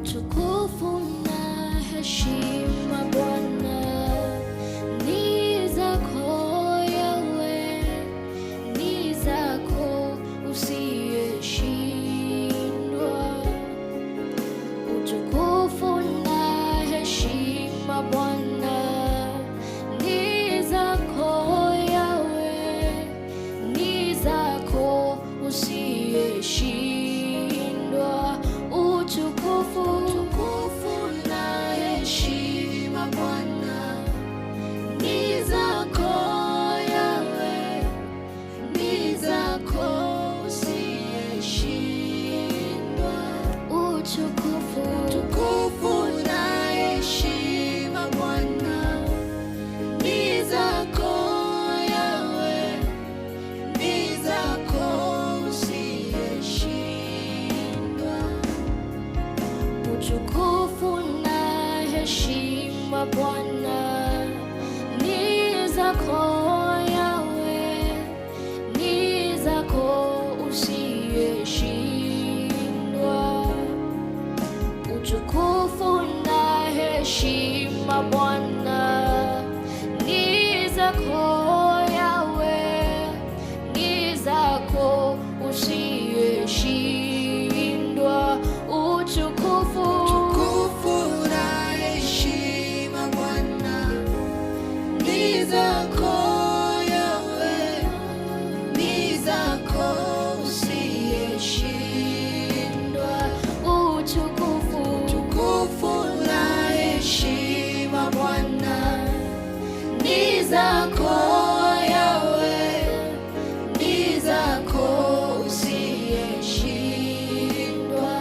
Utukufu na heshima Bwana ni zako Yahweh, ni zako usiyeshindwa. Utukufu na heshima Bwana ni zako Yahweh, ni zako usiyeshindwa. Utukufu na heshima Bwana ni zako Yahweh, ni zako usiyeshindwa. Utukufu na heshima Bwana ni zako Yahweh, ni zako usiyeshindwa. Utukufu na heshima Bwana ni zako Yahweh, ni zako usiyeshindwa. Utukufu na heshima Bwana ni zako Yahweh, ni zako usiyeshindwa. Utukufu na heshima Bwana ni zako Yahweh, ni zako usiyeshindwa. Utukufu na heshima Bwana ni zako Yahweh, ni zako usiyeshindwa.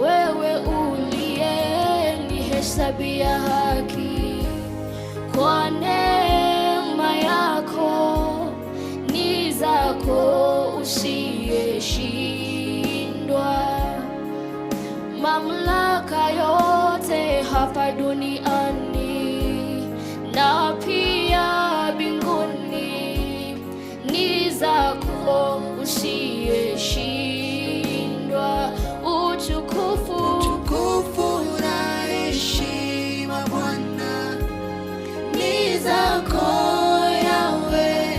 Wewe uliyenihesabia haki kwa neema yako, ni zako usiyeshindwa. Mamlaka yote hapa duniani na pia mbinguni ni zako usiyeshindwa. Utukufu na heshima Bwana ni zako Yahweh,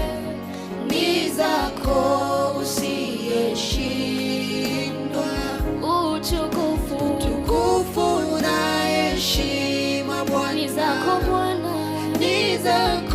ni zako usiyeshindwa. Utukufu na heshima Bwana ni zako Bwana, ni zako